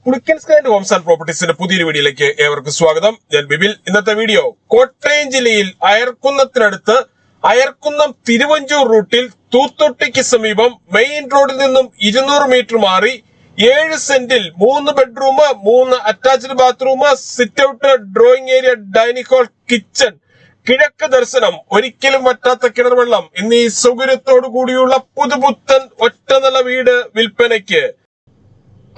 Pulickan sky Holmes and പ്രോപ്പർട്ടീസിന്റെ പുതിയൊരു വീഡിയോയിലേക്ക് ഏവർക്കും സ്വാഗതം. ഞാൻ ബിബിൽ. ഇന്നത്തെ വീഡിയോ കോട്ടയം ജില്ലയിൽ അയർക്കുന്നത്തിനടുത്ത് അയർക്കുന്നം തിരുവഞ്ചൂർ റൂട്ടിൽ തൂത്തൊട്ടിക്ക് സമീപം മെയിൻ റോഡിൽ നിന്നും 200 മീറ്റർ മാറി 7 സെന്റിൽ 3 bedroom, 3 attached bathroom, sit out, drawing area, dining hall, kitchen, കിഴക്ക് ദർശനം, ഒരിക്കലും വറ്റാത്ത കിണർ വെള്ളം എന്നീ സൗകര്യത്തോടു കൂടിയുള്ള പുതുപുത്തൻ ഒറ്റനില വീട് വിൽപ്പനയ്ക്ക്.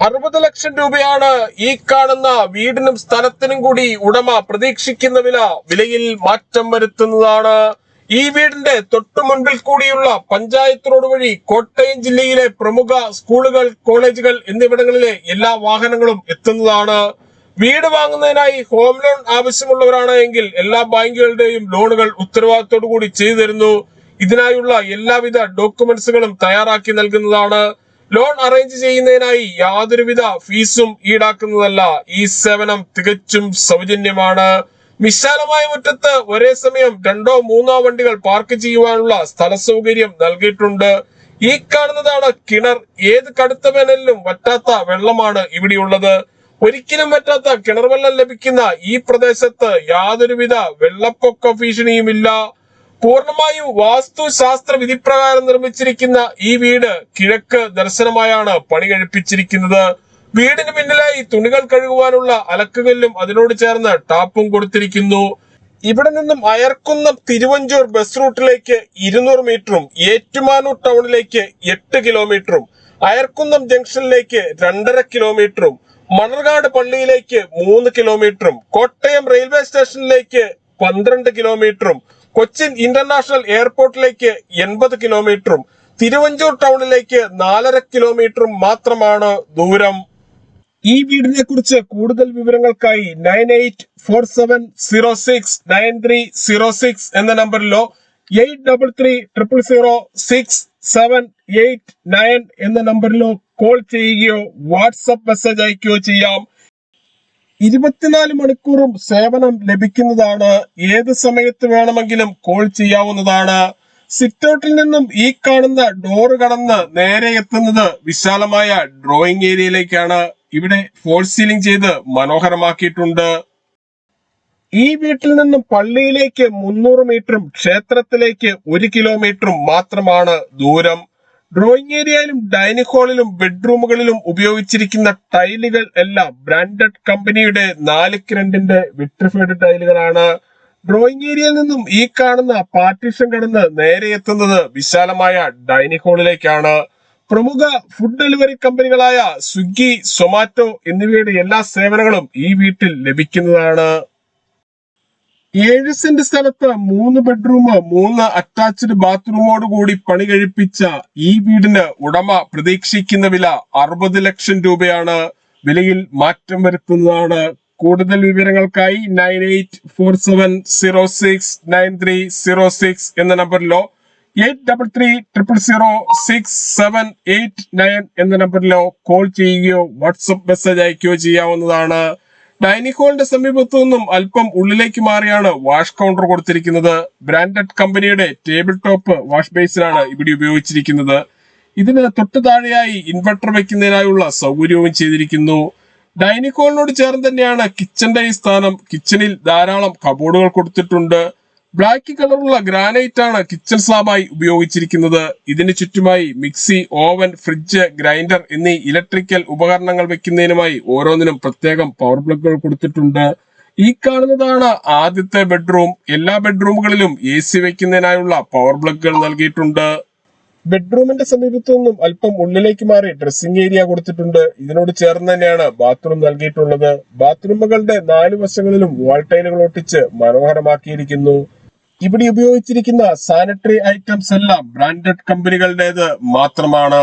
60 ലക്ഷം രൂപയാണ് ഈ കാണുന്ന വീടിനും സ്ഥലത്തിനും കൂടി ഉടമ പ്രതീക്ഷിക്കുന്ന വിലയിൽ മാറ്റം വരുത്തുന്നതാണ്. ഈ വീടിന്റെ തൊട്ടു മുൻപിൽ കൂടിയുള്ള പഞ്ചായത്ത് റോഡ് വഴി കോട്ടയം ജില്ലയിലെ പ്രമുഖ സ്കൂളുകൾ, കോളേജുകൾ എന്നിവിടങ്ങളിലെ എല്ലാ വാഹനങ്ങളും എത്തുന്നതാണ്. വീട് വാങ്ങുന്നതിനായി ഹോം ലോൺ ആവശ്യമുള്ളവരാണ് എങ്കിൽ എല്ലാ ബാങ്കുകളുടെയും ലോണുകൾ ഉത്തരവാദിത്തോടു കൂടി ചെയ്തു തരുന്നു. ഇതിനായുള്ള എല്ലാവിധ ഡോക്യുമെന്റ്സുകളും തയ്യാറാക്കി നൽകുന്നതാണ്. ലോൺ അറേഞ്ച് ചെയ്യുന്നതിനായി യാതൊരുവിധ ഫീസും ഈടാക്കുന്നതല്ല. ഈ സേവനം തികച്ചും സൗജന്യമാണ്. വിശാലമായ മുറ്റത്ത് ഒരേ സമയം 2-3 വണ്ടികൾ പാർക്ക് ചെയ്യുവാനുള്ള സ്ഥല സൗകര്യം നൽകിയിട്ടുണ്ട്. ഈ കാണുന്നതാണ് കിണർ. ഏത് കടുത്ത വേനലിലും വറ്റാത്ത വെള്ളമാണ് ഇവിടെയുള്ളത്. ഒരിക്കലും വറ്റാത്ത കിണർ വെള്ളം ലഭിക്കുന്ന ഈ പ്രദേശത്ത് യാതൊരുവിധ വെള്ളപ്പൊക്ക ഭീഷണിയുമില്ല. പൂർണ്ണമായും വാസ്തുശാസ്ത്ര വിധിപ്രകാരം നിർമ്മിച്ചിരിക്കുന്ന ഈ വീട് കിഴക്ക് ദർശനമായാണ് പണി കഴിപ്പിച്ചിരിക്കുന്നത്. വീടിന് പിന്നിലായി തുണികൾ കഴുകുവാനുള്ള അലക്കുകല്ലും അതിനോട് ചേർന്ന് ടാപ്പും കൊടുത്തിരിക്കുന്നു. ഇവിടെ നിന്നും അയർക്കുന്നം തിരുവഞ്ചൂർ ബസ് റൂട്ടിലേക്ക് 200 മീറ്ററും ഏറ്റുമാനൂർ ടൗണിലേക്ക് 8 കിലോമീറ്ററും അയർക്കുന്നം ജംഗ്ഷനിലേക്ക് 2.5 കിലോമീറ്ററും മണർകാട് പള്ളിയിലേക്ക് 3 കിലോമീറ്ററും കോട്ടയം റെയിൽവേ സ്റ്റേഷനിലേക്ക് 12 കിലോമീറ്ററും കൊച്ചിൻ ഇന്റർനാഷണൽ എയർപോർട്ടിലേക്ക് 80 കിലോമീറ്ററും തിരുവഞ്ചൂർ ടൗണിലേക്ക് 4.5 കിലോമീറ്ററും മാത്രമാണ് ദൂരം. ഈ വീടിനെ കുറിച്ച് കൂടുതൽ വിവരങ്ങൾക്കായി 9847069306 എന്ന നമ്പറിലോ 83300678 എന്ന നമ്പറിലോ കോൾ ചെയ്യുകയോ വാട്സ്ആപ്പ് മെസ്സേജ് അയക്കുകയോ ചെയ്യാം. 24 മണിക്കൂറും സേവനം ലഭിക്കുന്നതാണ്. ഏത് സമയത്ത് വേണമെങ്കിലും കോൾ ചെയ്യാവുന്നതാണ്. സിറ്റ് ഔട്ടിൽ നിന്നും ഈ കാണുന്ന ഡോറ് കടന്ന് നേരെ എത്തുന്നത് വിശാലമായ ഡ്രോയിങ് ഏരിയയിലേക്കാണ്. ഇവിടെ ഫോൾ സീലിംഗ് ചെയ്ത് മനോഹരമാക്കിയിട്ടുണ്ട്. ഈ വീട്ടിൽ നിന്നും പള്ളിയിലേക്ക് 300 മീറ്ററും ക്ഷേത്രത്തിലേക്ക് 1 കിലോമീറ്ററും മാത്രമാണ് ദൂരം. ഡ്രോയിങ് ഏരിയയിലും ഡൈനിങ് ഹാളിലും ബെഡ്റൂമുകളിലും ഉപയോഗിച്ചിരിക്കുന്ന ടൈലുകൾ എല്ലാം ബ്രാൻഡഡ് കമ്പനിയുടെ 4x2 വിട്രിഫൈഡ് ടൈലുകളാണ്. ഡ്രോയിങ് ഏരിയയിൽ നിന്നും ഈ കാണുന്ന പാർട്ടീഷൻ കടന്ന് നേരെ എത്തുന്നത് വിശാലമായ ഡൈനിങ് ഹാളിലേക്കാണ്. പ്രമുഖ ഫുഡ് ഡെലിവറി കമ്പനികളായ സ്വിഗ്ഗി, സൊമാറ്റോ എന്നിവയുടെ എല്ലാ സേവനങ്ങളും ഈ വീട്ടിൽ ലഭിക്കുന്നതാണ്. 7 സെന്റ് സ്ഥലത്ത് 3 ബെഡ്റൂം, 3 അറ്റാച്ച്ഡ് ബാത്റൂമോട് കൂടി പണി കഴിപ്പിച്ച ഈ വീടിന് ഉടമ പ്രതീക്ഷിക്കുന്ന വില 60 ലക്ഷം രൂപയാണ്. വിലയിൽ മാറ്റം വരുത്തുന്നതാണ്. കൂടുതൽ വിവരങ്ങൾക്കായി 9847069306 എന്ന നമ്പറിലോ 83300678 എന്ന നമ്പറിലോ കോൾ ചെയ്യുകയോ വാട്സ്ആപ്പ് മെസ്സേജ് അയക്കുകയോ ചെയ്യാവുന്നതാണ്. ഡൈനിങ് ഹാളിന്റെ സമീപത്തു നിന്നും അല്പം ഉള്ളിലേക്ക് മാറിയാണ് വാഷ് കൗണ്ടർ കൊടുത്തിരിക്കുന്നത്. ബ്രാൻഡഡ് കമ്പനിയുടെ ടേബിൾ ടോപ്പ് വാഷ് ബേസിനാണ് ഇവിടെ ഉപയോഗിച്ചിരിക്കുന്നത്. ഇതിന് തൊട്ടു താഴെയായി ഇൻവെർട്ടർ വെക്കുന്നതിനായുള്ള സൗകര്യവും ചെയ്തിരിക്കുന്നു. ഡൈനിങ് ഹാളിനോട് ചേർന്ന് തന്നെയാണ് കിച്ചന്റെ ഈ സ്ഥാനം. കിച്ചണിൽ ധാരാളം കബോർഡുകൾ കൊടുത്തിട്ടുണ്ട്. ബ്ലാക്ക് കളറുള്ള ഗ്രാനൈറ്റ് ആണ് കിച്ചൺ സ്ലാബായി ഉപയോഗിച്ചിരിക്കുന്നത്. ഇതിന് ചുറ്റുമായി മിക്സി, ഓവൻ, ഫ്രിഡ്ജ്, ഗ്രൈൻഡർ എന്നീ ഇലക്ട്രിക്കൽ ഉപകരണങ്ങൾ വെക്കുന്നതിനുമായി ഓരോന്നിനും പ്രത്യേകം പവർ പ്ലഗുകൾ കൊടുത്തിട്ടുണ്ട്. ഈ കാണുന്നതാണ് ആദ്യത്തെ ബെഡ്റൂം. എല്ലാ ബെഡ്റൂമുകളിലും AC വെക്കുന്നതിനായുള്ള പവർ പ്ലഗുകൾ നൽകിയിട്ടുണ്ട്. ബെഡ്റൂമിന്റെ സമീപത്തു നിന്നും അല്പം ഉള്ളിലേക്ക് മാറി ഡ്രസ്സിംഗ് ഏരിയ കൊടുത്തിട്ടുണ്ട്. ഇതിനോട് ചേർന്ന് തന്നെയാണ് ബാത്റൂം നൽകിയിട്ടുള്ളത്. ബാത്റൂമുകളുടെ 4 വശങ്ങളിലും വാൾ ടൈലുകൾ ഒട്ടിച്ച് മനോഹരമാക്കിയിരിക്കുന്നു. ഇവിടെ ഉപയോഗിച്ചിരിക്കുന്ന സാനിറ്ററി ഐറ്റംസ് എല്ലാം ബ്രാൻഡഡ് കമ്പനികളുടേത് മാത്രമാണ്.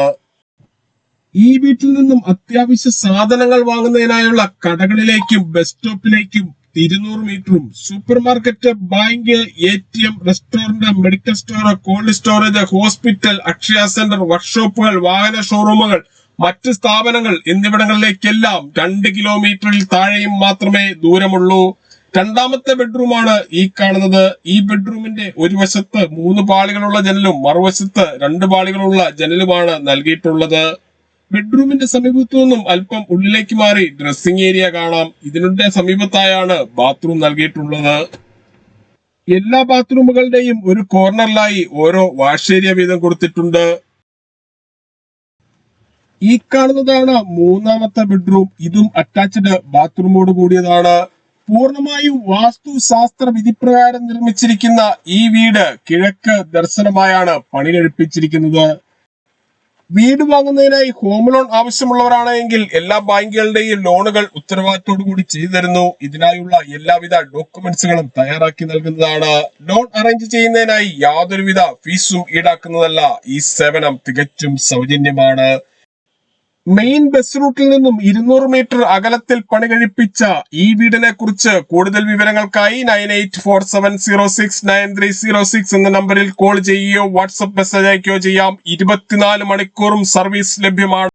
ഈ വീട്ടിൽ നിന്നും അത്യാവശ്യ സാധനങ്ങൾ വാങ്ങുന്നതിനായുള്ള കടകളിലേക്കും ബസ് സ്റ്റോപ്പിലേക്കും 200 മീറ്ററും super market, bank, ATM, restaurant, medical store, cold storage, hospital, Akshaya centre, വർക്ക്ഷോപ്പുകൾ, വാഹന ഷോറൂമുകൾ, മറ്റ് സ്ഥാപനങ്ങൾ എന്നിവിടങ്ങളിലേക്കെല്ലാം 2 കിലോമീറ്ററിൽ താഴെയും മാത്രമേ ദൂരമുള്ളൂ. രണ്ടാമത്തെ ബെഡ്റൂമാണ് ഈ കാണുന്നത്. ഈ ബെഡ്റൂമിന്റെ ഒരു വശത്ത് 3 പാളികളുള്ള ജനലും മറുവശത്ത് 2 പാളികളുള്ള ജനലുമാണ് നൽകിയിട്ടുള്ളത്. ബെഡ്റൂമിന്റെ സമീപത്തു നിന്നും അല്പം ഉള്ളിലേക്ക് മാറി ഡ്രസ്സിംഗ് ഏരിയ കാണാം. ഇതിനുടെ സമീപത്തായാണ് ബാത്റൂം നൽകിയിട്ടുള്ളത്. എല്ലാ ബാത്റൂമുകളുടെയും ഒരു കോർണറിലായി ഓരോ വാഷ് ഏരിയ വീതം കൊടുത്തിട്ടുണ്ട്. ഈ കാണുന്നതാണ് മൂന്നാമത്തെ ബെഡ്റൂം. ഇതും അറ്റാച്ച്ഡ് ബാത്റൂമോട് കൂടിയതാണ്. പൂർണ്ണമായും വാസ്തുശാസ്ത്ര വിധിപ്രകാരം നിർമ്മിച്ചിരിക്കുന്ന ഈ വീട് കിഴക്ക് ദർശനമായാണ് പണി കഴിപ്പിച്ചിരിക്കുന്നത്. വീട് വാങ്ങുന്നതിനായി ഹോം ലോൺ ആവശ്യമുള്ളവരാണെങ്കിൽ എല്ലാ ബാങ്കുകളുടെയും ലോണുകൾ ഉത്തരവാദിത്തോടു കൂടി ചെയ്തു തരുന്നു. ഇതിനായുള്ള എല്ലാവിധ ഡോക്യുമെന്റ്സുകളും തയ്യാറാക്കി നൽകുന്നതാണ്. ലോൺ അറേഞ്ച് ചെയ്യുന്നതിനായി യാതൊരുവിധ ഫീസും ഈടാക്കുന്നതല്ല. ഈ സേവനം തികച്ചും സൗജന്യമാണ്. മെയിൻ ബസ് റൂട്ടിൽ നിന്നും 200 മീറ്റർ അകലത്തിൽ പണി കഴിപ്പിച്ച ഈ വീടിനെ കുറിച്ച് കൂടുതൽ വിവരങ്ങൾക്കായി 9847069306 എന്ന നമ്പറിൽ കോൾ ചെയ്യുകയോ വാട്സ്ആപ്പ് മെസ്സേജ് അയക്കുകയോ ചെയ്യാം. 24 മണിക്കൂറും സർവീസ് ലഭ്യമാണ്.